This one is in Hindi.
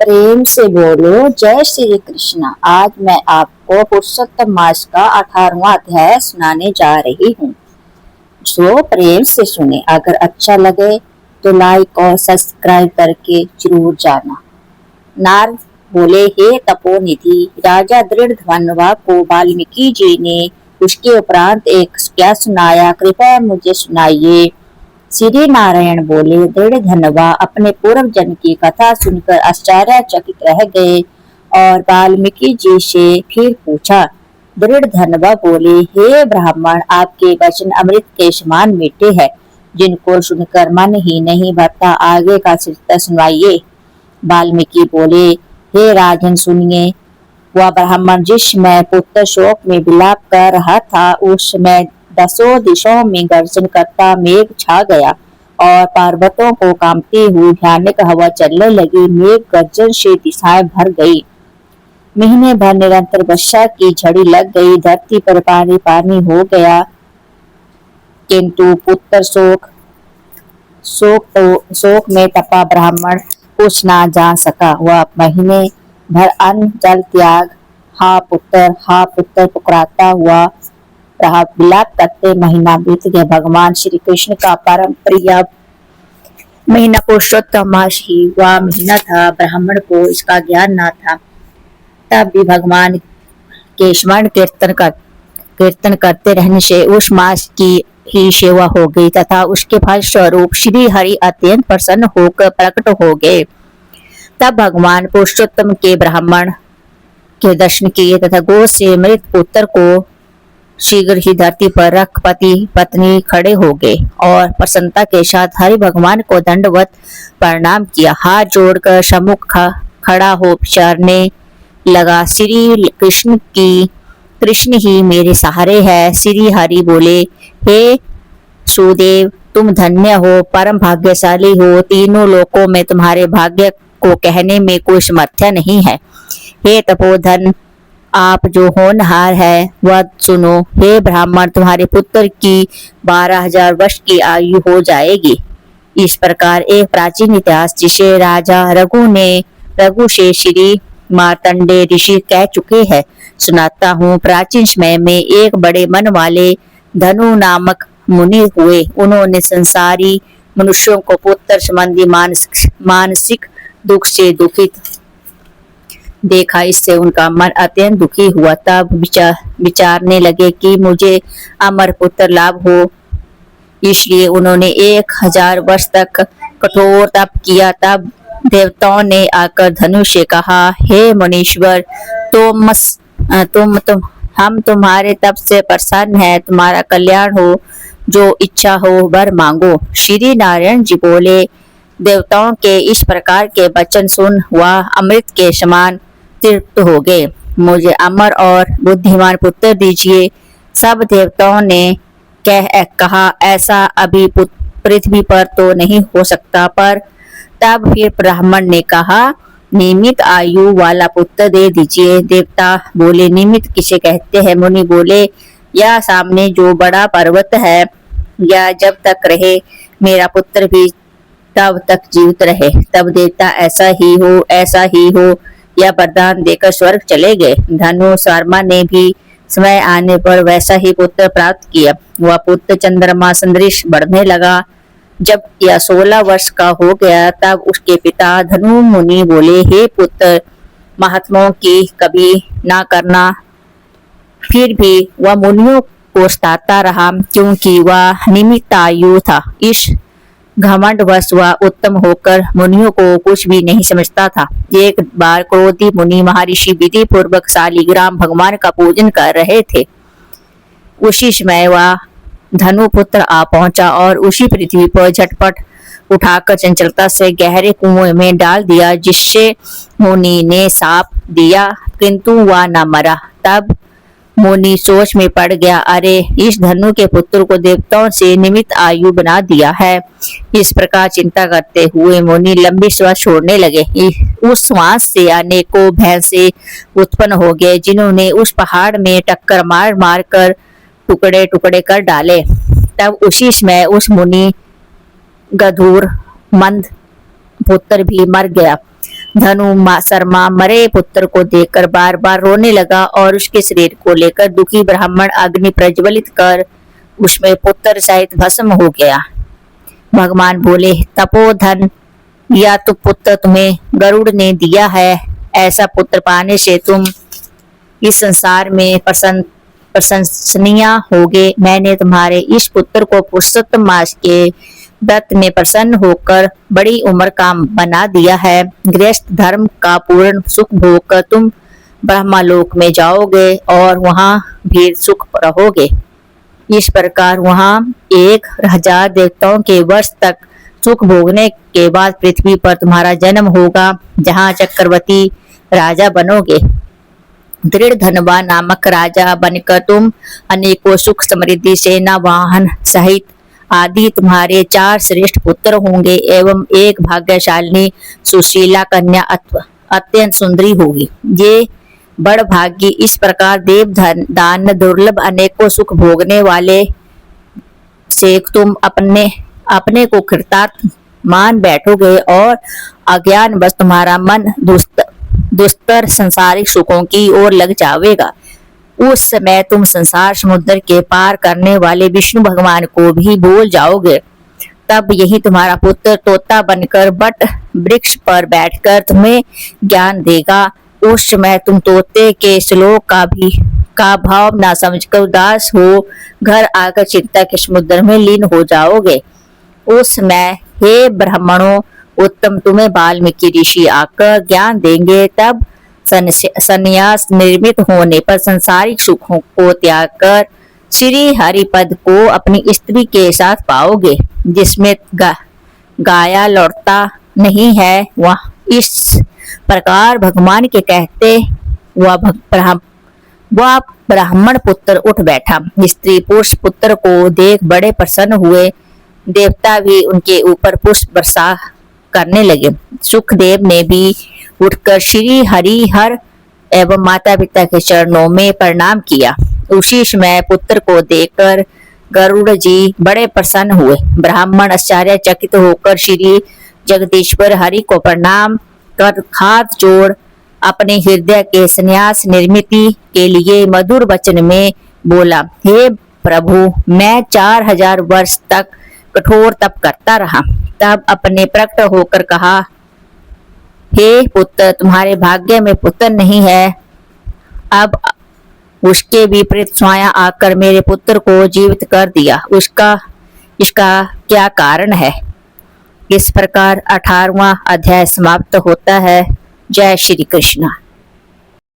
प्रेम से बोलो जय श्री कृष्ण। आज मैं आपको पुरुषोत्तम मास का 18वां अध्याय सुनाने जा रही हूँ। जो प्रेम से सुने, अगर अच्छा लगे तो लाइक और सब्सक्राइब करके जरूर जाना। नारद बोले, हे तपोनिधि राजा दृढ़धन्वा को वाल्मीकि जी ने उसके उपरांत एक क्या सुनाया, कृपया मुझे सुनाइए। श्री नारायण बोले, दृढ़धन्वा अपने पूर्व जन्म की कथा सुनकर आश्चर्यचकित रह गए और वाल्मीकि जी से फिर पूछा। दृढ़धन्वा बोले, हे ब्राह्मण, आपके वचन अमृत के समान मीठे हैं, जिनको सुनकर मन ही नहीं भरता। आगे का चरित्र सुनाइए। वाल्मीकि बोले, हे राजन सुनिए। वह ब्राह्मण जिस समय पुत्र शोक में विलाप कर रहा था, उस समय 10 दिशों में गर्जन करता मेघ छा गया और पर्वतों को कांपती हुई भयानक हवा चलने लगी। मेघ गर्जन से दिशाएं भर गई। महीने भर निरंतर वर्षा की झड़ी लग गई। धरती पर पानी पानी हो गया, किंतु पुत्र शोक में तपा ब्राह्मण कुछ ना जान सका। वह महीने भर अन्न जल त्याग हा पुत्र पुकारता हुआ रहा। विलाप करते महीना बीत गया। भगवान श्री कृष्ण का परम प्रिय महीना पुरुषोत्तम मास ही वह महीना था। ब्राह्मण को इसका ज्ञान न था, तब भी भगवान के स्मरण कीर्तन करते रहने से उस मास की ही सेवा हो गई तथा उसके फल स्वरूप श्री हरि अत्यंत प्रसन्न होकर प्रकट हो गए। तब भगवान पुरुषोत्तम के ब्राह्मण के दर्शन किए तथा गो से मृत पुत्र को शीघ्र ही धरती पर रख पति पत्नी खड़े हो गए और प्रसन्नता के साथ हरि भगवान को दंडवत प्रणाम किया। हाथ जोड़कर सम्मुख खड़ा हो विचारने लगा। श्री कृष्ण ही मेरे सहारे है। श्री हरि बोले, हे सुदेव, तुम धन्य हो, परम भाग्यशाली हो। तीनों लोकों में तुम्हारे भाग्य को कहने में कोई सामर्थ्य नहीं है। हे तपोधन, आप जो होनहार है वह सुनो। हे ब्राह्मण, तुम्हारे पुत्र की 12,000 वर्ष की आयु हो जाएगी। इस प्रकार एक प्राचीन इतिहास जिसे राजा रघु से श्री मार्तंडे ऋषि कह चुके हैं सुनाता हूँ। प्राचीन समय में एक बड़े मन वाले धनु नामक मुनि हुए। उन्होंने संसारी मनुष्यों को पुत्र संबंधी मानसिक दुख से दुखित देखा। इससे उनका मन अत्यंत दुखी हुआ। तब विचारने लगे कि मुझे अमर पुत्र लाभ हो। इसलिए उन्होंने 1000 वर्ष तक कठोर तप किया। तब देवताओं ने आकर धनु से कहा, हे मुनीश्वर, हम तुम्हारे तप से प्रसन्न है। तुम्हारा कल्याण हो, जो इच्छा हो वर मांगो। श्री नारायण जी बोले, देवताओं के इस प्रकार के वचन सुन वह अमृत के समान तृप्त हो गए। मुझे अमर और बुद्धिमान पुत्र दीजिए। सब देवताओं ने कहा, ऐसा अभी पृथ्वी पर तो नहीं हो सकता। पर तब फिर ब्राह्मण ने कहा, नियमित आयु वाला पुत्र दे दीजिए। देवता बोले, नियमित किसे कहते हैं? मुनि बोले, यह सामने जो बड़ा पर्वत है, या जब तक रहे मेरा पुत्र भी तब तक जीवित रहे। तब देवता ऐसा ही हो या वरदान देकर स्वर्ग चले गए। धनु शर्मा ने भी समय आने पर वैसा ही पुत्र प्राप्त किया। वह पुत्र चंद्रमा सदृश बढ़ने लगा। जब यह 16 वर्ष का हो गया, तब उसके पिता धनु मुनि बोले, हे पुत्र, महात्माओं की कभी ना करना। फिर भी वह मुनियों को सताता रहा, क्योंकि वह निमित्त आयु था। इस घमंडवश वह उत्तम होकर मुनियों को कुछ भी नहीं समझता था। एक बार क्रोधी मुनि महर्षि विधि पूर्वक शालिग्राम भगवान का पूजन कर रहे थे। उसी समय वह धनुपुत्र आ पहुंचा और उसी पृथ्वी पर झटपट उठाकर चंचलता से गहरे कुएं में डाल दिया, जिससे मुनि ने शाप दिया, किंतु वह न मरा। तब मुनि सोच में पड़ गया, अरे, इस धनु के पुत्र को देवताओं से निमित्त आयु बना दिया है। इस प्रकार चिंता करते हुए मुनि लंबी श्वास छोड़ने लगे। उस श्वास से अनेकों भैंसे उत्पन्न हो गए, जिन्होंने उस पहाड़ में टक्कर मार मार कर टुकड़े टुकड़े कर डाले। तब उसी समय उस मुनि गधूर मंद पुत्र भी मर गया। धनु शर्मा मरे पुत्र को देखकर बार बार रोने लगा और उसके शरीर को लेकर दुखी ब्राह्मण अग्नि प्रज्वलित कर उसमें पुत्र सहित भस्म हो गया। भगवान बोले, तपोधन, या तो पुत्र तुम्हें गरुड़ ने दिया है। ऐसा पुत्र पाने से तुम इस संसार में प्रशंसनीय होगे। मैंने तुम्हारे इस पुत्र को पुरुषोत्तम मास के व्रत में प्रसन्न होकर बड़ी उम्र का बना दिया है। गृहस्थ धर्म का पूर्ण सुख भोग कर तुम ब्रह्मलोक में जाओगे और वहां भी सुख रहोगे। इस प्रकार वहां 1000 देवताओं के वर्ष तक सुख भोगने के बाद पृथ्वी पर तुम्हारा जन्म होगा, जहां चक्रवर्ती राजा बनोगे। दृढ़ धनवा नामक राजा बनकर तुम अनेकों सुख समृद्धि सेना वाहन सहित आदि तुम्हारे 4 श्रेष्ठ पुत्र होंगे एवं एक भाग्यशालिनी सुशीला कन्या अत्यंत सुंदरी होगी। ये बड़ भाग्य इस प्रकार देव दान दुर्लभ अनेकों सुख भोगने वाले से तुम अपने को कृतार्थ मान बैठोगे और अज्ञान बस तुम्हारा मन दुस्तर संसारिक सुखों की ओर लग जाएगा। उस समय तुम संसार समुद्र के पार करने वाले विष्णु भगवान को भी भूल जाओगे। तब यही तुम्हारा पुत्र तोता बनकर बट वृक्ष पर बैठकर तुम्हें ज्ञान देगा। उस समय तुम तोते के श्लोक का भाव ना समझकर उदास हो घर आकर चिंता के समुद्र में लीन हो जाओगे। उस समय हे ब्राह्मणों उत्तम, तुम्हें वाल्मीकि ऋषि आकर ज्ञान देंगे। तब संन्यास निर्मित होने पर संसारिक सुखों को त्याग कर श्री हरि पद को अपनी स्त्री के साथ पाओगे, जिसमें गाया लौटता नहीं है। वह इस प्रकार भगवान के कहते वह ब्राह्मण पुत्र उठ बैठा। स्त्री पुरुष पुत्र को देख बड़े प्रसन्न हुए। देवता भी उनके ऊपर पुष्प वर्षा करने लगे। सुखदेव ने भी उठकर श्री हरि हर एवं माता पिता के चरणों में प्रणाम किया। उसी समय पुत्र को देखकर गरुड़ जी बड़े प्रसन्न हुए। ब्राह्मण आश्चर्यचकित होकर श्री जगदीश्वर हरि को प्रणाम कर हाथ जोड़ अपने हृदय के संन्यास निर्मिति के लिए मधुर वचन में बोला, हे प्रभु, मैं 4000 वर्ष तक कठोर तप करता रहा। तब अपने प्रकट होकर कहा, हे पुत्र, तुम्हारे भाग्य में पुत्र नहीं है। अब उसके विपरीत स्वाया आकर मेरे पुत्र को जीवित कर दिया। इसका क्या कारण है? इस प्रकार 18वां अध्याय समाप्त होता है। जय श्री कृष्ण।